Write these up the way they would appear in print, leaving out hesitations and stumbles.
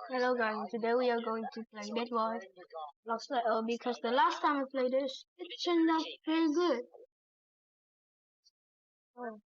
Hello guys, today we are going to play bedwars lost level because the last time I played this, it turned out pretty good. Oh.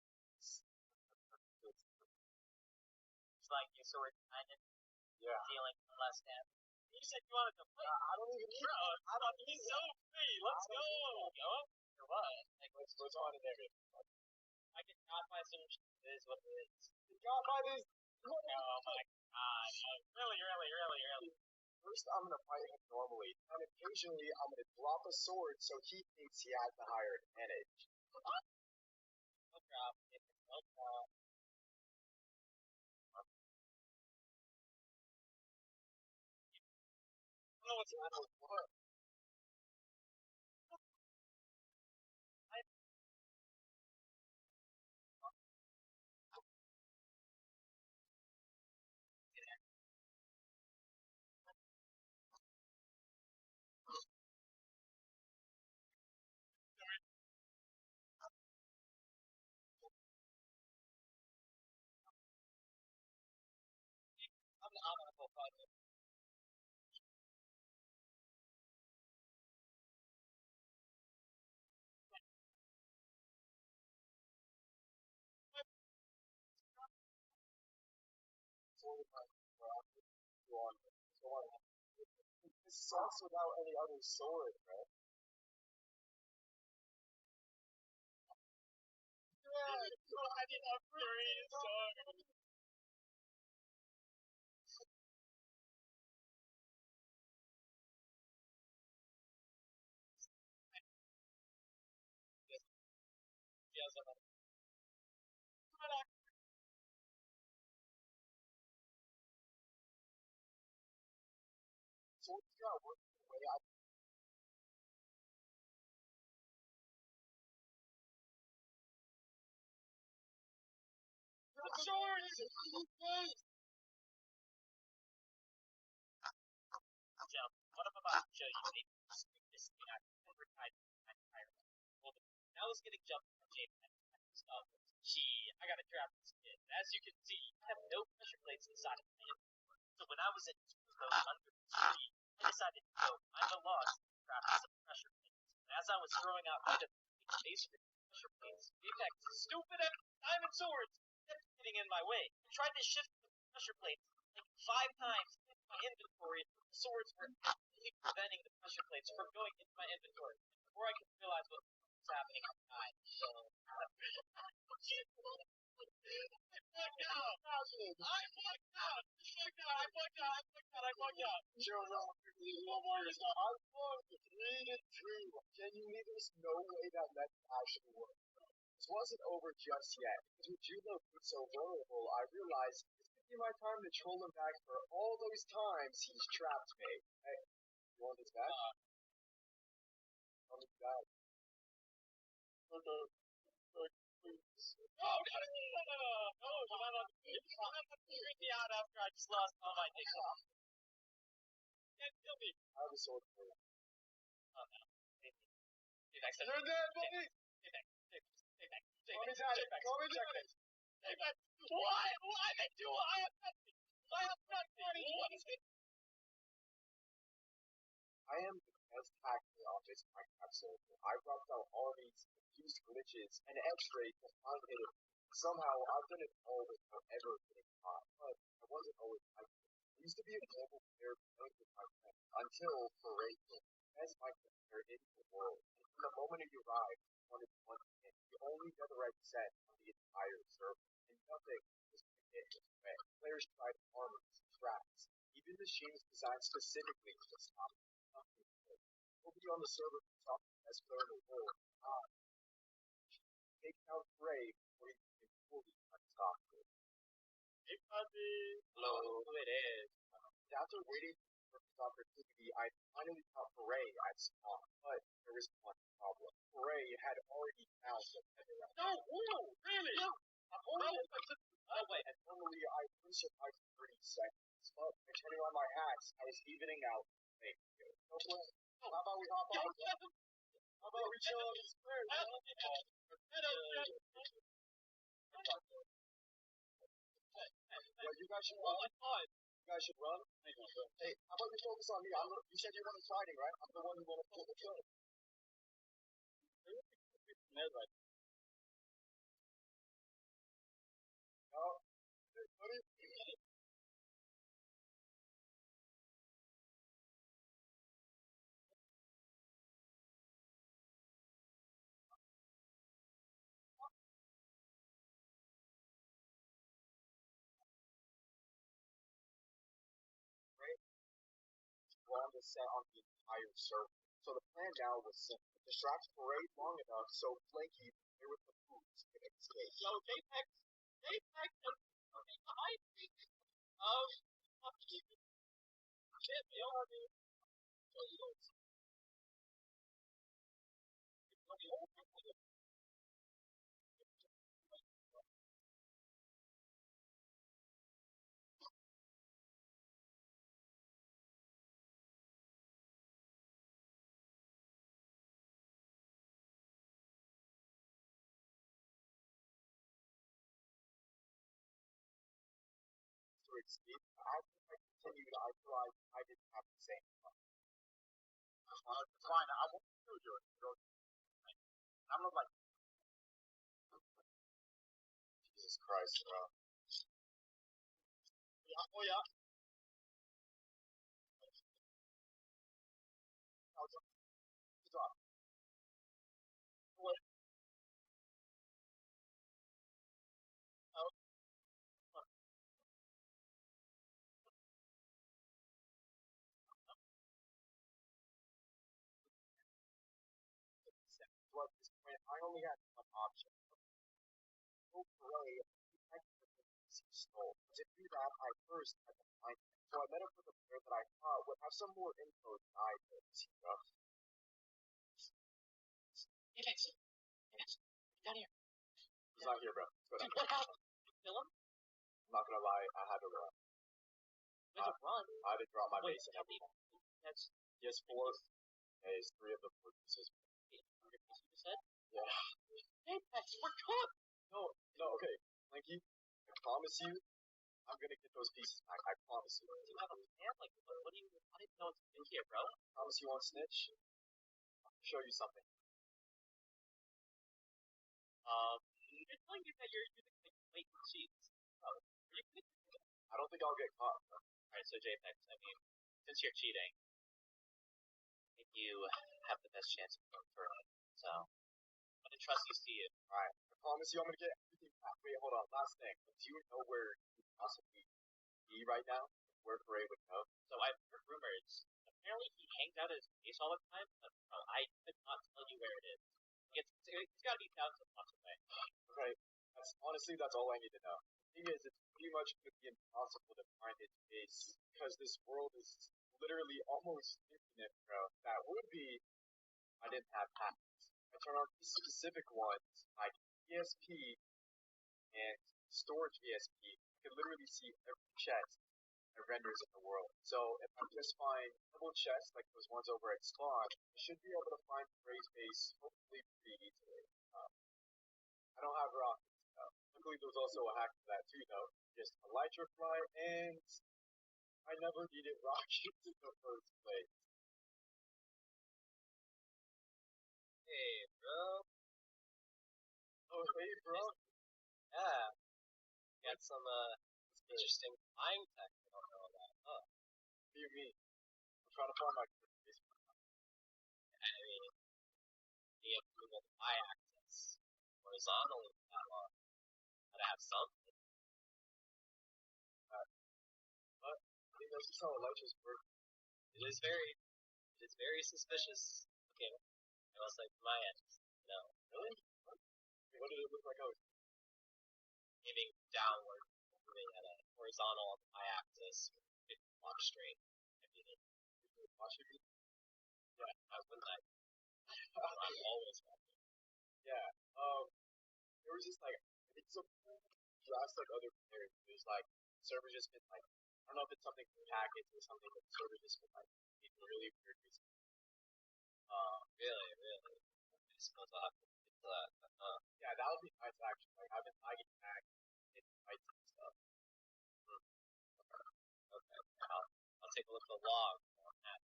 take a look at the log on that.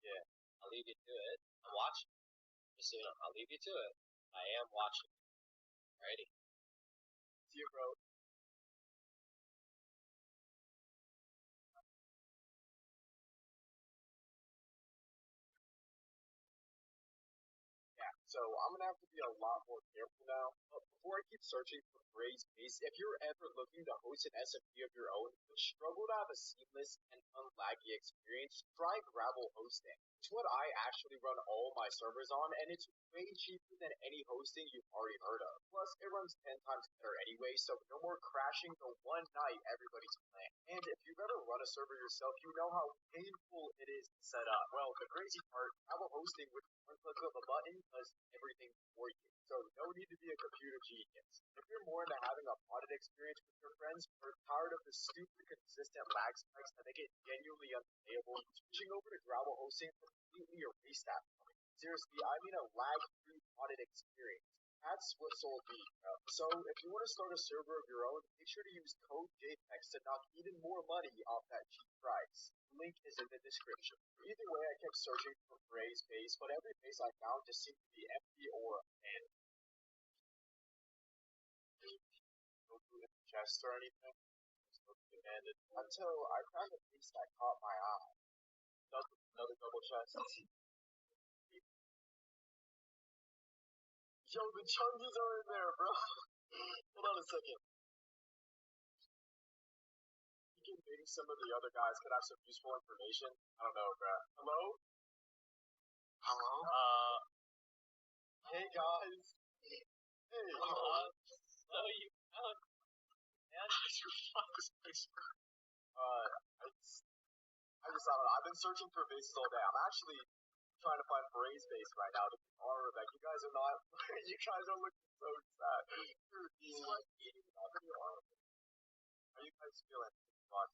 Yeah, I'll leave you to it. I'm watching. Just so you know, I'll leave you to it. I am watching. Alrighty. See you, bro. Yeah, so I'm gonna have to be a lot more careful now. But before I keep searching for phrase base, if you're ever looking to host an SFP of your own, but struggle to have a seamless and unlaggy experience, try Gravel hosting. It's what I actually run all my servers on, and it's way cheaper than any hosting you've already heard of. Plus, it runs 10 times better anyway, so no more crashing the one night everybody's playing. And if you've ever run a server yourself, you know how painful it is to set up. Well, the crazy part, Gravel hosting with one click of a button does everything for you. So no need to be a computer genius. If you're more into having a modded experience with your friends, or tired of the stupid consistent lag spikes that make it genuinely unplayable, switching over to Gravel hosting completely erase that point. Seriously, I mean a lag-free modded experience. That's what sold me. So if you want to start a server of your own, make sure to use code JPEX to knock even more money off that cheap price. The link is in the description. Either way, I kept searching for phrase base, but every base I found just seemed to be empty or abandoned. No food in the chest or anything. Just looked abandoned. Until I found a base that caught my eye. Another double chest. Yo, the chungies are in there, bro. Hold on a second. You maybe some of the other guys could have some useful information. I don't know, bro. Hello? Hello? Hey guys. Hey. So you found man, you found this place. I just, I don't know. I've been searching for bases all day. I'm actually trying to find Bray's base right now to be armor back. You guys are not. You guys are looking so sad. Dude, he's like eating up in your armor. How you guys feeling? That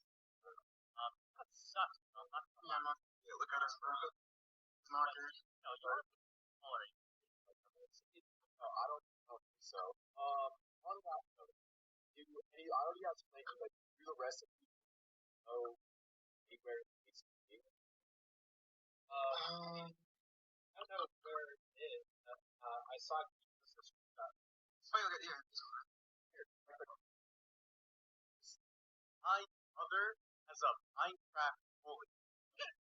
sucks. Yeah, look at us, bro. Knockers. No, you're smaller. No, I don't think so. On that note, I already have explained to like do the recipe. Oh, anywhere it's I don't know where it is. I saw it. Oh, yeah, my mother has a Minecraft bully. It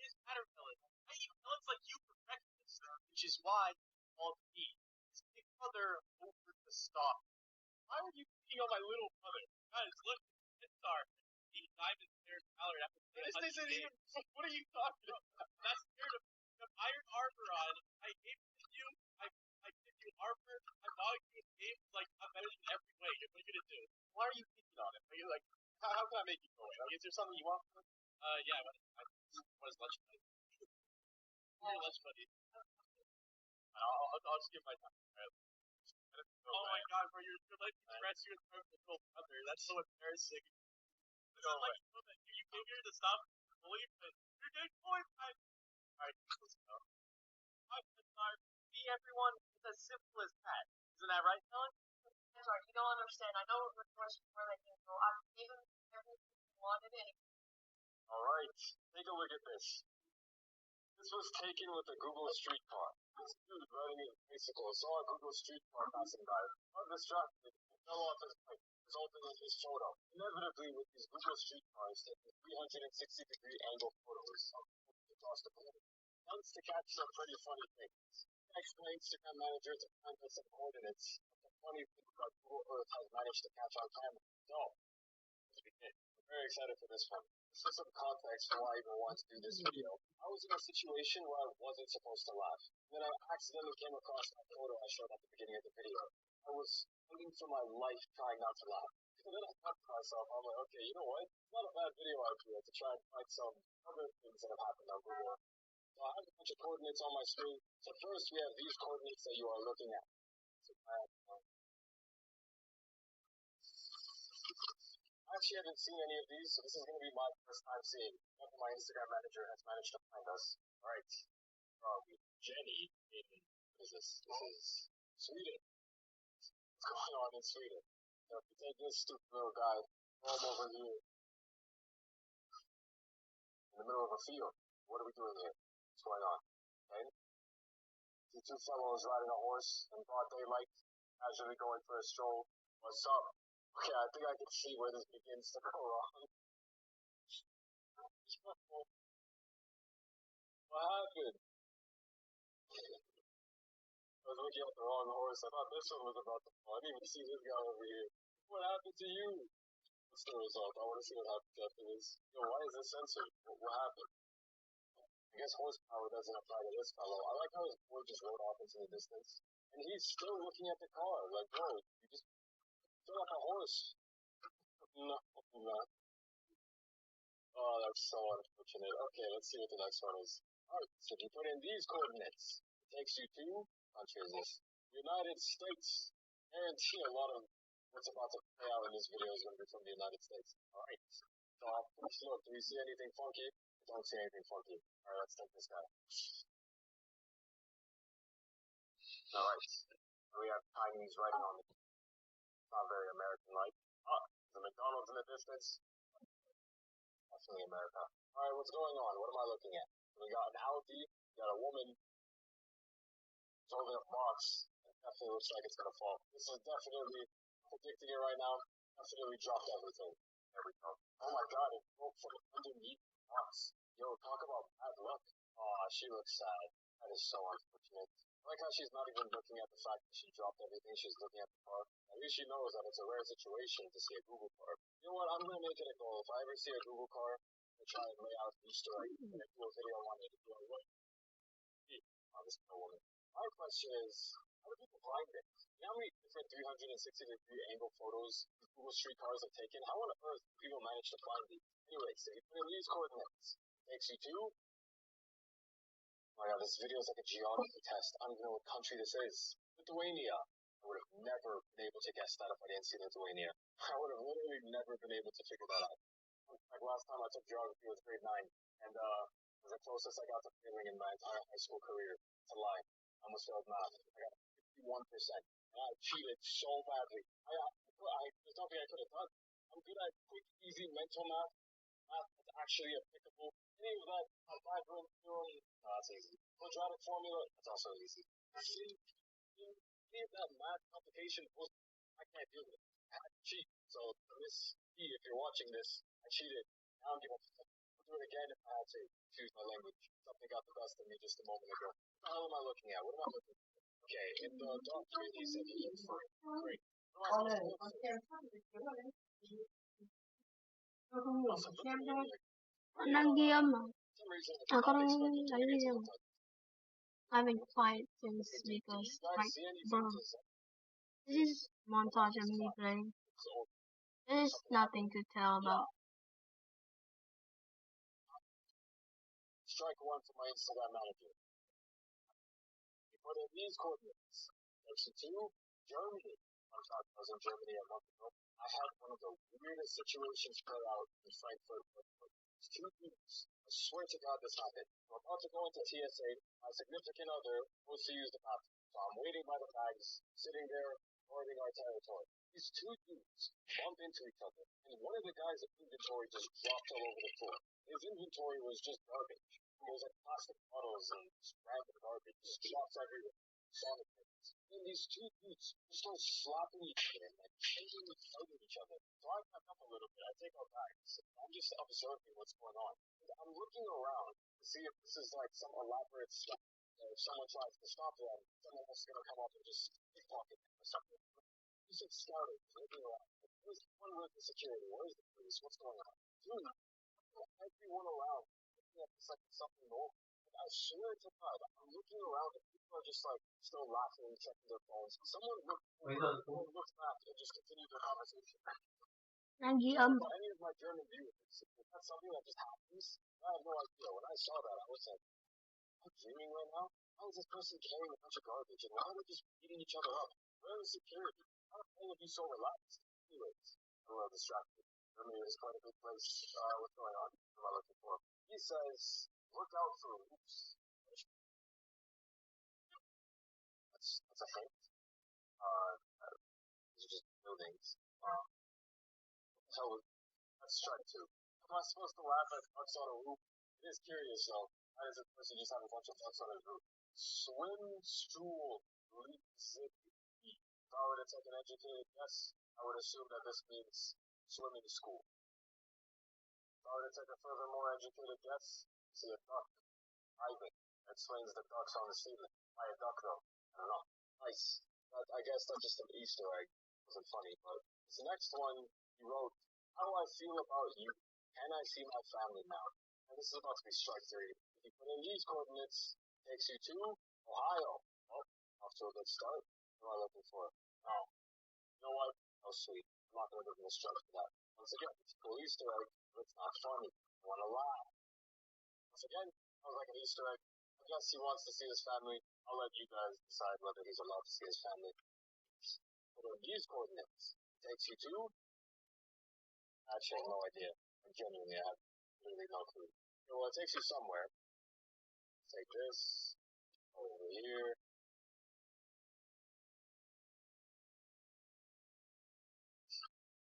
is Caterpillar. I eat pellets like you for breakfast, which is why you called me his big brother over the stop. Why are you beating on my little brother? Guys, look, it's our diamond player Tyler. This isn't even. What are you talking about? That's scared of iron armor on. I gave it to you. I give you armor. I bought you a game. Like, I'm better than every way. What are you gonna do? Why are you picking on it? Are you like, how can I make you go away? Like, is there something you want? Yeah. What is lunch money? Lunch money. I'll just give my time. Oh my god, bro, you're letting me stress you in front of the little brother. That's so embarrassing. No way. You came here to stop bullying, but you're doing bullying time. Alright, let's go. See everyone, it's as simple as that. Isn't that right, Helen? Sorry, you don't understand. I know what request where they can go. I've given everything you wanted in. Alright, take a look at this. This was taken with a Google Street Car. This dude riding a bicycle saw a Google Street Car passing by, got distracted, and fell off his bike, resulting in his photo. Inevitably, with these Google Street Cars taking 360-degree angle photos across the board, tends to catch some pretty funny things. Next, my Instagram manager to find us some coordinates of the funny thing that Google Earth has managed to catch on camera. So, let's begin. I'm very excited for this one. For some context for why I even wanted to do this video, I was in a situation where I wasn't supposed to laugh. Then I accidentally came across that photo I showed at the beginning of the video. I was fighting for my life trying not to laugh. And then I thought to myself, I'm like, okay, you know what? It's not a bad video idea to try and find some other things that have happened on Google. So I have a bunch of coordinates on my screen. So first we have these coordinates that you are looking at. So I actually haven't seen any of these, so this is going to be my first time seeing. After my Instagram manager has managed to find us. Alright. Jenny in, what is this? This is Sweden. What's going on in Sweden? So if you take this stupid little guy, throw him over here. the middle of a field. What are we doing here? What's going on? Okay? The two fellows riding a horse in broad daylight, casually going for a stroll. What's up? Okay, I think I can see where this begins to go wrong. What happened? I was looking at the wrong horse. I thought this one was about to fall. I didn't even see this guy over here. What happened to you? What's the result? I want to see what happens after this. Yo, why is this censored? What happened? I guess horsepower doesn't apply to this fellow. I like how his boy just rode off into the distance. And he's still looking at the car. Like, bro, you just feel like a horse. No, no. Oh, that's so unfortunate. Okay, let's see what the next one is. Alright, so if you put in these coordinates, it takes you to, country is this? United States. Guarantee a lot of what's about to play out in this video is going to be from the United States. Alright, so first look, do we see anything funky? I don't see anything funky. Alright, let's take this guy. Alright, so we have Chinese writing on it. It's not very American-like. Ah, the McDonald's in the distance. Definitely America. Alright, what's going on? What am I looking at? We got an Audi, we got a woman holding a box. It definitely looks like it's gonna fall. This is definitely predicting it right now. Definitely dropped everything. There we go. Oh my god, it broke from underneath the box. Yo, talk about bad luck. Aw, she looks sad. That is so unfortunate. I like how she's not even looking at the fact that she dropped everything. She's looking at the car. At least she knows that it's a rare situation to see a Google car. You know what? I'm gonna make it a goal. If I ever see a Google car, I'm gonna try and lay out an Easter egg and do a video on it. Do a what? Oh, this is a woman. My question is, how do people find it? You know how many different 360-degree angle photos Google Street cars have taken? How on earth do people manage to find these? Anyway, so you put in these coordinates. Takes you to... Oh my god, this video is like a geography test. I don't even know what country this is. Lithuania. I would have never been able to guess that if I didn't see Lithuania. I would have literally never been able to figure that out. Like last time I took geography was grade 9, and it was the closest I got to failing in my entire high school career. It's a lie. I almost failed math. I got 51%. And I cheated so badly. There's nothing I could have done. I'm good at quick, easy mental math. Math that's actually applicable. Any of that Pythagorean theorem, no, that's easy. Quadratic formula, that's also easy. Any of that math complication, I can't deal with it. I had to cheat. So, if you're watching this, I cheated. Now I'm giving up. I'll do it again if I had to. Excuse my language. Something got the best of me just a moment ago. What the hell am I looking at? What am I looking at? Okay, in the document he said he looked for it. Great. What am I supposed to look for? Also, look at me like, for some reason, it's not expected to make it to look like I've been quiet since because, like, bro, this is montage of me playing. so. There's nothing to tell about. Strike one for my Instagram manager. You put in these coordinates. Takes you to Germany. I was in Germany a month ago. I had one of the weirdest situations play out in Frankfurt. It's two dudes. I swear to God this happened. I'm about to go into TSA. My significant other goes to use the bathroom. So I'm waiting by the bags, sitting there, guarding our territory. These two dudes bump into each other, and one of the guys' inventory just dropped all over the floor. His inventory was just garbage. There was like plastic bottles and random garbage, just drops everywhere. Sonic things. And these two dudes just start slapping each other, like changing and fighting each other. So I back up a little bit. I take our bags. I'm just observing what's going on. And I'm looking around to see if this is like some elaborate stuff. If someone tries to stop them, someone else is going to come up and just pickpocket them or something. Just like scouting, looking around. Where's one with the security? Where's the police? What's going on? Dude, everyone around looking at this like something normal. I swear to God, I'm looking around and people are just like still laughing and checking their phones. Someone looks back and just continued their conversation. Nangi, Any of my German viewers, if that's something that just happens, I have no idea. When I saw that, I was like, am I dreaming right now? How is this person carrying a bunch of garbage? And why are they just beating each other up? Where is security? How can all of you so relaxed? Anyways, I'm a little distracted. Germany is quite a big place. What's going on? What am I looking for? He says, look out for roofs. That's a hint. These are just buildings. So, let's try to. Am I supposed to laugh at bugs on a roof? It is curious though. Why does this person just have a bunch of ducks on his roof? Swim, stool, leap, zip, eat. If I were to take an educated guess, I would assume that this means swimming school. If I were to take a further more educated guess, see a duck. Ivan explains the ducks on the ceiling. Why a duck though? I don't know. Nice. I guess that's just an Easter egg. It wasn't funny, but this next one he wrote, how do I feel about you? Can I see my family now? And this is about to be strike three. If you put in these coordinates, it takes you to Ohio. Oh, off to a good start. What am I looking for? Oh, you know what? Oh, sweet. I'm not going to give him a strike for that. Once again, it's a cool Easter egg, but it's not funny. I want to laugh. Once again, sounds like an Easter egg. I guess he wants to see his family. I'll let you guys decide whether he's allowed to see his family. But in these coordinates, it takes you to. Actually, I have no idea. I genuinely have literally no clue. Okay, well, it takes you somewhere. Take this over here.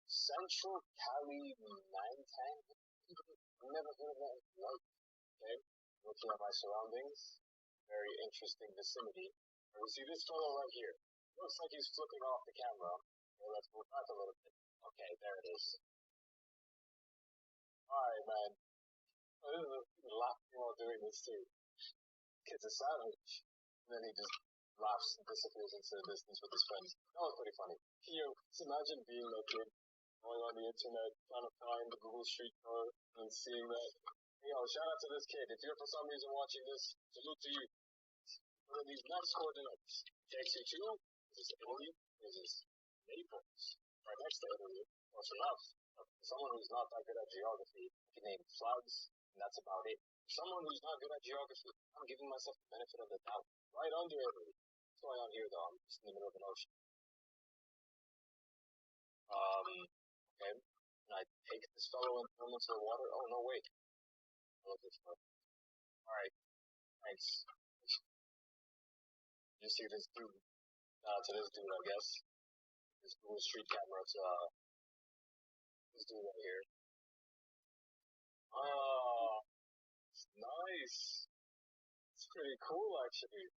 Central Kalimantan. I've never heard of that. Like, okay, looking at my surroundings, very interesting vicinity. And we see this fellow right here. Looks like he's flipping off the camera. Okay, let's move back a little bit. Okay, there it is. Alright, man. Oh, this is laughing while doing this too. Kid's a savage. And then he just laughs and disappears into the distance with his friends. That was pretty funny. Can you just imagine being that kid, going on the internet, trying to find the Google Street code, and seeing that? You know, shout out to this kid. If you're for some reason watching this, salute to you. One of these next coordinates takes you to, this is Italy, this is Naples. Right next to Italy, close enough. For someone who's not that good at geography, I can name flags, and that's about it. For someone who's not good at geography, I'm giving myself the benefit of the doubt. Right under Italy. What's going on here, though? I'm just in the middle of an ocean. Okay. Can I take this fellow and throw him into the water? Oh, no, wait. Alright, thanks. You see this dude? To this dude, I guess. This Google Street camera to, this dude right here. Oh, it's nice. It's pretty cool, actually.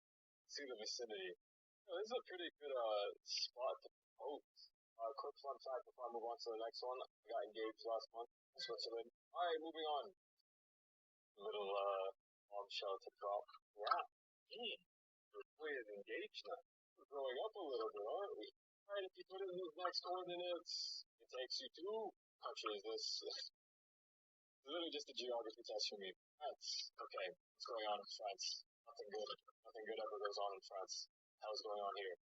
See the vicinity. Oh, this is a pretty good, spot to propose. Quick fun fact before I move on to the next one. I got engaged last month in Switzerland. Alright, moving on. Little, bombshell to drop. Yeah. We're engaged now. We're growing up a little bit, aren't we? Alright, if you put in these next coordinates, it takes you to countries. This is literally just a geography test for me. France. Okay, what's going on in France? Nothing good. Nothing good ever goes on in France. Hell's going on here?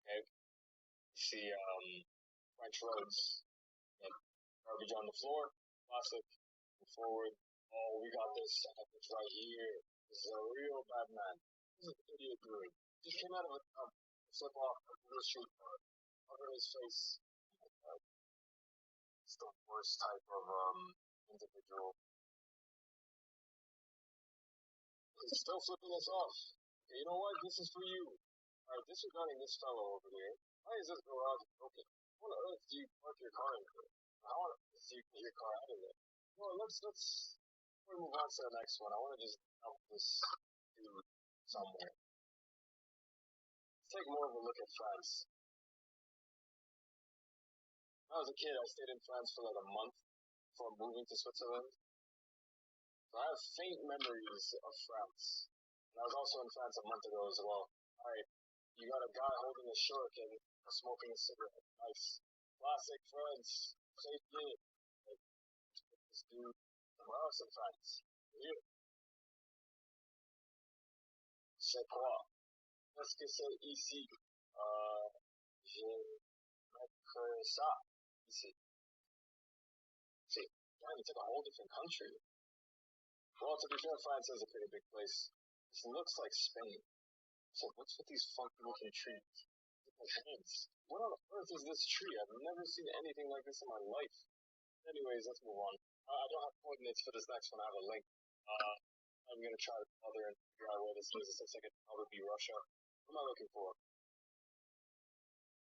Okay. You see, French roads. Yep. Garbage on the floor. Plastic. Move forward. Oh, we got this. I got this right here. This is a real bad man. This is an idiot doing. Just came out of a flip off the street car. Covered his face. Oh my god. It's the worst type of individual. He's still flipping us off. Okay, you know what? This is for you. Alright, disregarding this fellow over here. Why is this garage broken? What on earth do you park your car in here? How on earth do you get your car out of there? Well, let's before we move on to the next one, I want to just dump this dude somewhere. Let's take more of a look at France. When I was a kid, I stayed in France for like a month before moving to Switzerland. So I have faint memories of France. And I was also in France a month ago as well. Alright, you got a guy holding a shuriken, smoking a cigarette. Nice. Classic France. Safe game. Like, this dude somewhere else in France. Here. C'est quoi? Qu'est-ce que c'est ici? Je mettre ça ici. See, damn, it's like a whole different country. Well, to be fair, France is a pretty big place. This looks like Spain. So what's with these funky looking trees? What on earth is this tree? I've never seen anything like this in my life. Anyways, let's move on. I don't have coordinates for this next one. I have a link. I'm gonna try to bother and figure out where this is. It looks like it probably be Russia. What am I looking for?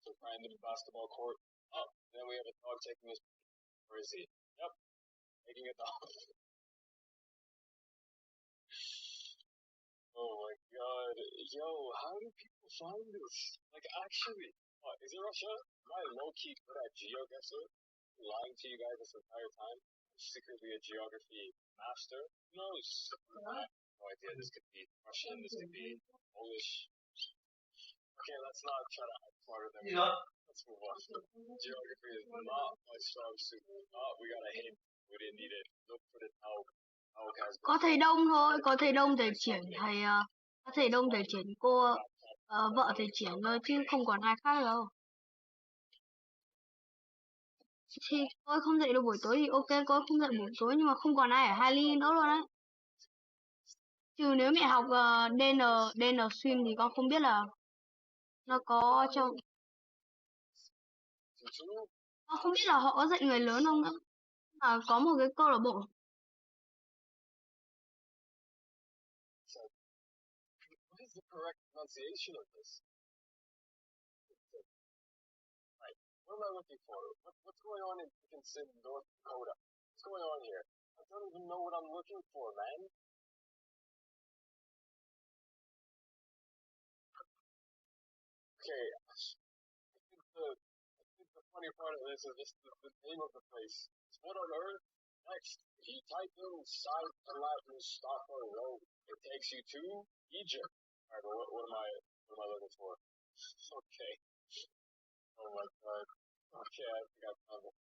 So random basketball court. Oh, then we have a dog taking his. Where is he? Yep. making it the Oh my god. Yo, how do people find this? Like, actually, is it Russia? Am I low-key good at geoguessr? Lying to you guys this entire time? I'm secretly a geography master? Who knows? I have no idea. This could be Russian, this could be Polish. Okay, let's not try to act smarter than we are. Let's move on. Geography is not my strong suit. We got a hint. We didn't need it. Look for the towel. Có thầy Đông thôi, có thầy Đông thầy triển có thầy Đông thầy triển cô vợ thầy triển thôi chứ không còn ai khác đâu. Thì tôi không dậy được buổi tối thì ok, tôi không dậy buổi tối nhưng mà không còn ai ở Highly nữa luôn đấy. Trừ nếu mẹ học DN Swim thì con không biết là nó có trong con không biết là họ có dạy người lớn không nữa. Mà có một cái câu lạc bộ. What is the correct pronunciation of this? Right. What am I looking for? What's going on in Dickinson, North Dakota? What's going on here? I don't even know what I'm looking for, man. Okay, I think the funny part of this is just the name of the place. It's what on earth? Next, if you type in South Latin Stopper Road, it takes you to Egypt. Alright, but what am I looking for? Okay. Oh my god. Okay, I think I found it.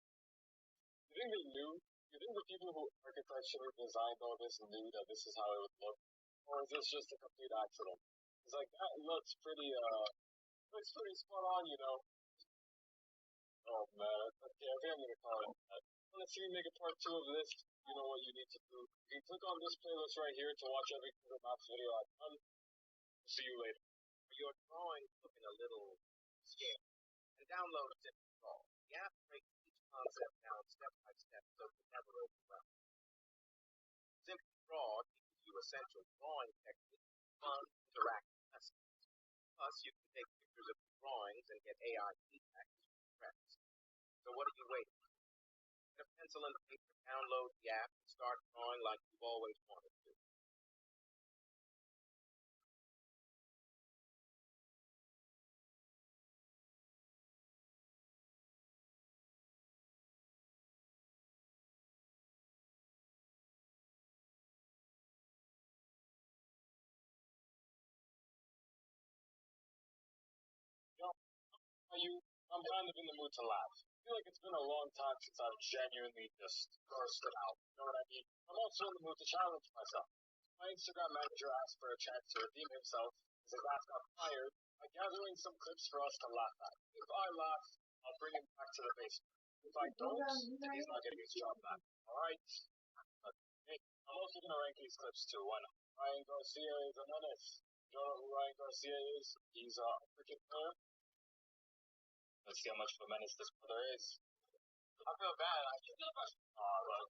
You think they knew? You think the people who architecturally designed all this knew that this is how it would look? Or is this just a complete accident? It's like, that looks pretty spot on, you know? Oh man, okay, I think I'm gonna call it that. Let's see me make a part 2 of this. You know what you need to do. You can click on this playlist right here to watch every Google Maps video I've done. See you later. Your drawing's looking a little scared. And download Simple Draw. The app breaks each concept down step by step so you never overwhelm. Simple Draw teaches you essential drawing techniques, fun, interactive lessons. Plus, you can take pictures of your drawings and get AI feedback as you progress. So what are you waiting for? Get a pencil and paper, download the app, and start drawing like you've always wanted to. I'm kind of in the mood to laugh. I feel like it's been a long time since I've genuinely just bursted out. You know what I mean? I'm also in the mood to challenge myself. My Instagram manager asked for a chance to redeem himself as his ass got fired by gathering some clips for us to laugh at. If I laugh, I'll bring him back to the basement. If I don't, then he's not getting his job back. Alright? Hey, I'm also gonna rank these clips too. Why not? Ryan Garcia is a menace. You know who Ryan Garcia is? He's a cricket player. Let's see how much of a menace this brother is. I feel bad. Well.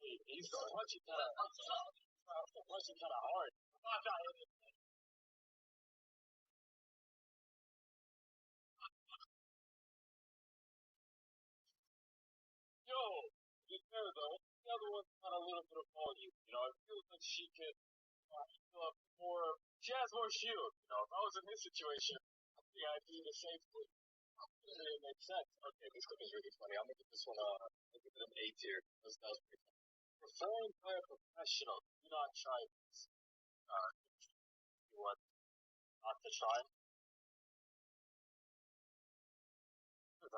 He's punching kind of hard. Yo, to be fair though, the other one's got a little bit of volume. You know, it feels like she could fill up more. She has more shield. You know, if I was in this situation, I think I'd do the same thing. It makes sense. Okay, this could be really funny. I'm gonna give this one I'll give it an A tier. That was pretty funny. Performed by a professional. Do not try this. You want not to try? For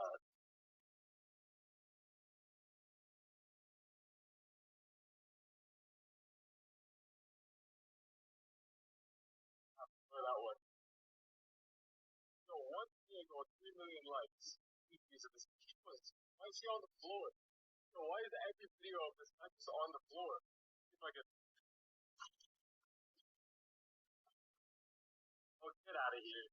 that one. So one thing or 3 million likes. These are this why is he on the floor? So why is every video of this man just on the floor? See if I can. Oh, get out of here.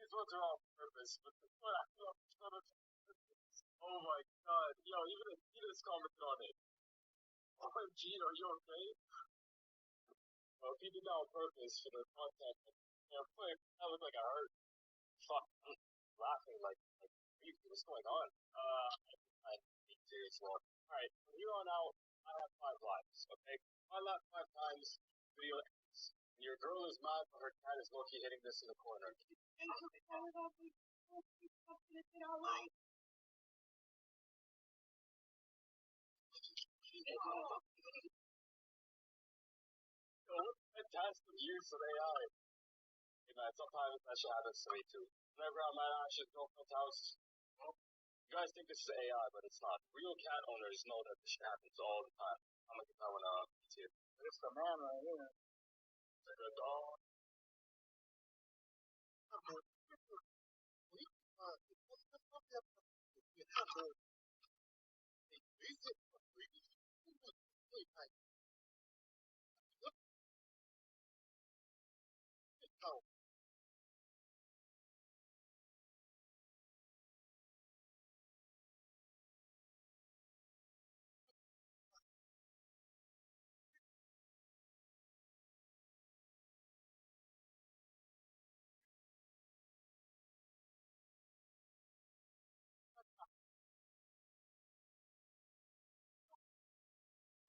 These ones are on purpose, but the one I feel oh my god. Yo, even Adidas commented on it. OMG, are you okay? Well, he did that on purpose for the content. That looked like I hurt. Fuck, I'm laughing like crazy. What's going on? series long. Alright, from here on out, I have 5 lives, okay? If I laugh 5 times, video ends. And your girl is mad, but her cat is low-key hitting this in the corner. Yo, what fantastic use of AI. Hey man, sometimes that shit happens to me too. Whenever I'm at Ash's girlfriend's house, you guys think this is AI, but it's not. Real cat owners know that this shit happens all the time. I'm gonna get that one it's here. It's the man right here. It's a good dog.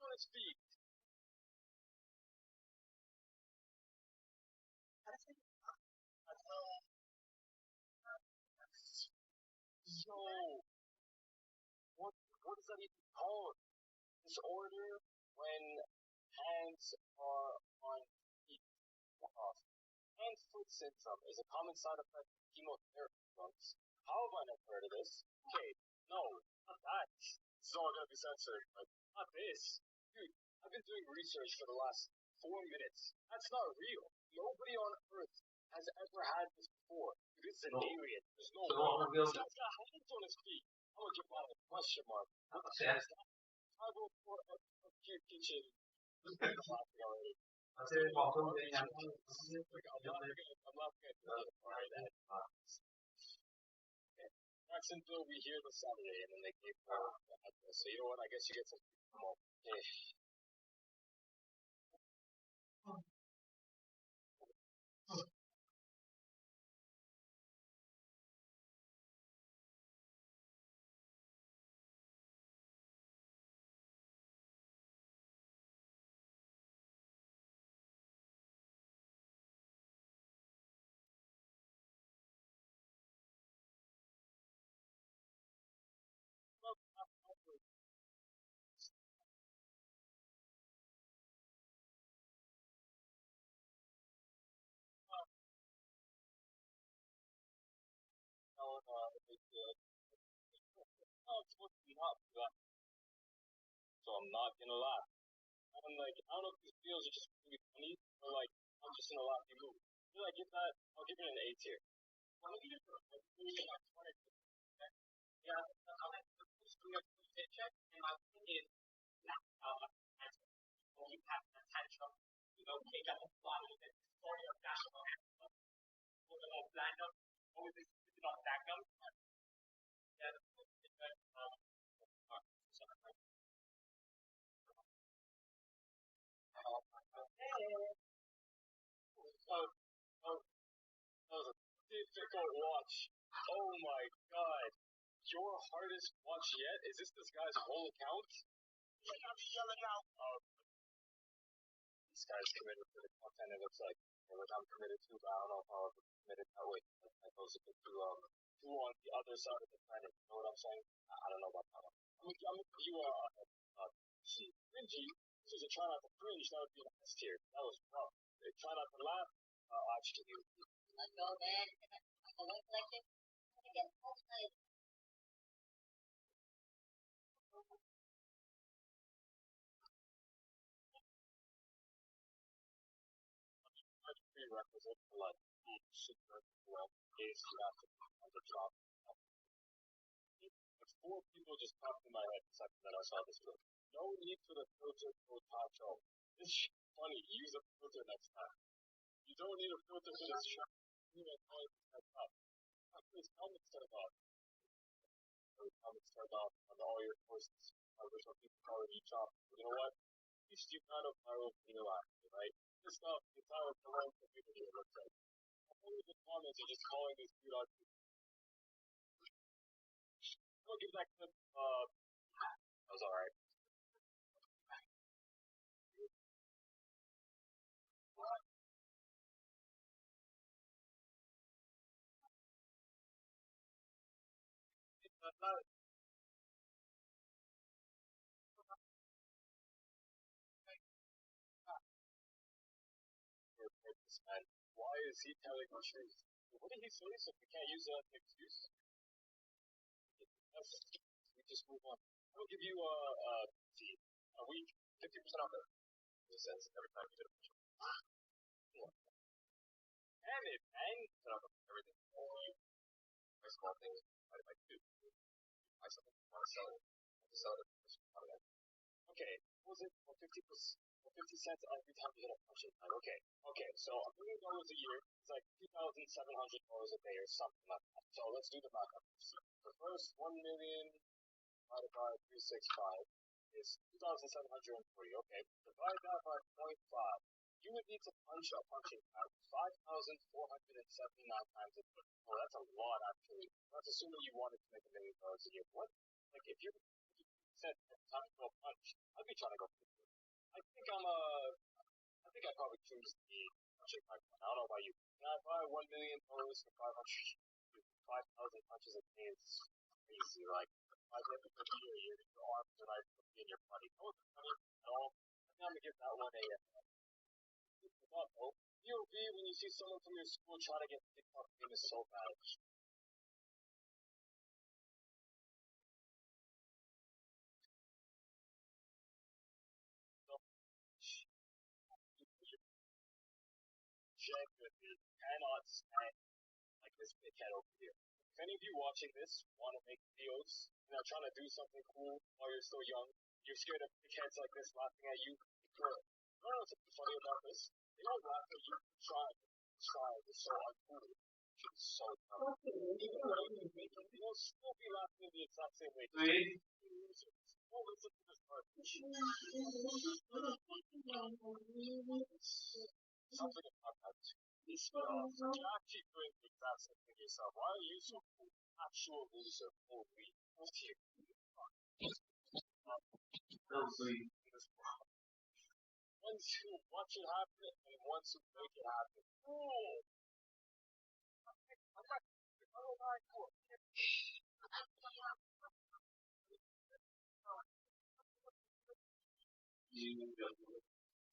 On his feet. So, what is that even called? Disorder when hands are on feet. Hand-foot syndrome is a common side effect of chemotherapy drugs. How have I never heard of this? Okay, no, not that. This is all gonna be censored, but not this. Dude, I've been doing research for the last 4 minutes. That's not real. Nobody on Earth has ever had this before. This is an alien. There's no way. This guy's got hands on his feet. I'm gonna give that a question mark. What the fuck is that? I will for a cute kitchen. Laughing already. I'm not gonna worry that. Okay. Jacksonville, we hear this Saturday, and then they gave her the address. So you know what? I guess you get some more. Okay. I'm supposed to not laugh, so I'm not gonna laugh. I'm like, I don't know if these videos are just really funny, or like, I'm just in a laughing mood. Did I get that? I'll give it an A tier. Yeah, I'm paycheck, and my opinion, you have potential, take up a lot of the story of national anthem, platinum, always existed on that gum. Yeah, that was a difficult watch. Oh my god. Your hardest watch yet? Is this guy's whole account? This guy's committed to the content, it looks like. Which I'm committed to, but I don't know if I'll ever be committed that way. I goes a bit too on the other side of the planet. You know what I'm saying? I don't know about that one. I'm gonna give you see, cringy. This is a try not to cringe, that would be an S tier. That was rough. Try not to laugh, actually. Let's go, man. The one collection. Again, prerequisite for like super well is you have to on the job. If 4 people just popped in my head the second that I saw this film. No need for the filter for top show. This shit funny. Use a filter next time. You don't need a filter for this shit. You need a comment turned off. Please comments turned off. Comments turned off on all your posts. I wish some people already chopped. You know what? At least you kind of viral in your life, right? This stuff, the entire community, it looks like. All of the comments are just calling this dude out. I'll give that clip was alright. And why is he telling us truth? What did he say? So we can't use that as an excuse? We just move on. I'll give you a week, 50% off it. In a sense, every time you get a push-up. And it hangs on everything. My small things divided by 2. Buy something, you want to sell it. To sell it, okay, what was it? For 50 cents every time you hit a punch in time. Okay, so $1 million a year is like $2,700 a day or something like that. So let's do the math on this. The first 1 million divided by 365 is 2,740. Okay, divide that by 0.5. You would need to punch a punching bag 5,479 times a day. Oh, that's a lot actually. Let's assume that you wanted to make $1 million a year. What? Like if you said time to go punch, I'd be trying to go. I think I'd probably choose the punching bag one. I don't know about you. Can I buy $1 million for 5,000 punches a day? Is crazy. Like, I get the year, your arms and I put in your body. No, it's funny at all. I think I'm gonna give that one a POV when you see someone from your school trying to get TikTok famous so bad. Genuinely cannot stand like this big head over here. If any of you watching this want to make videos, trying to do something cool while you're still young, you're scared of big heads like this laughing at you, girl. You know what's funny about this? They don't laugh at you for trying. It's so uncool. It's so dumb. Even though you'll still be laughing in the exact same way. Don't listen to this part. Something about that. You're actually doing the exact same thing yourself. Why are you so cool? Actual loser. Holy. Ones who watch it happen and ones who make it happen. Oh!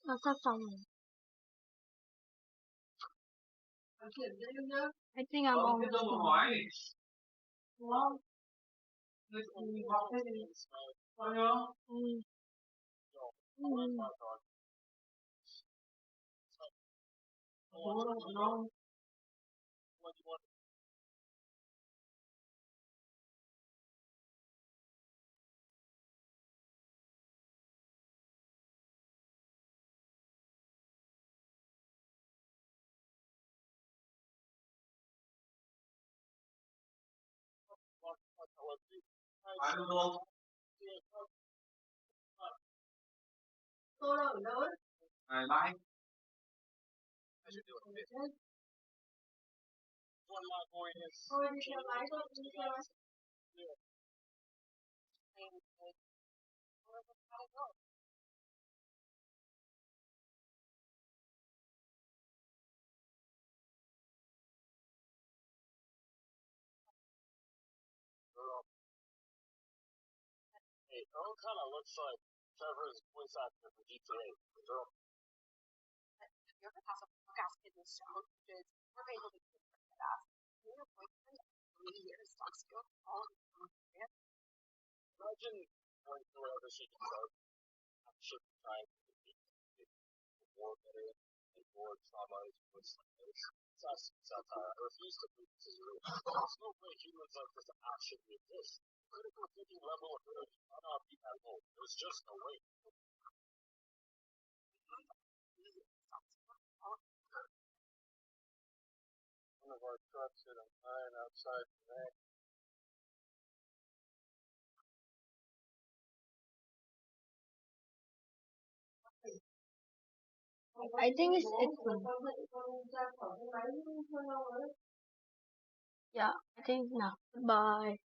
Nó sắp xong rồi. I think I'm almost done. I don't know. Bye. As you're doing this. One of my boys is. Hey, Earl kind of looks like Trevor's voice actor for GTA. Earl. You ever pass a podcast in the show, which is we're able to do it for that. Your boyfriend of 3 years talks to you all the time. Imagine going through whatever she deserves. Actually trying to be more better and more trauma is what's like this. Satire. I refuse to believe this is real. There's no way humans like this actually exist. Critical thinking level of ability cannot be that low. There's just no way. One of our trucks hit a mine outside today. I think it's yeah, I think now. Bye.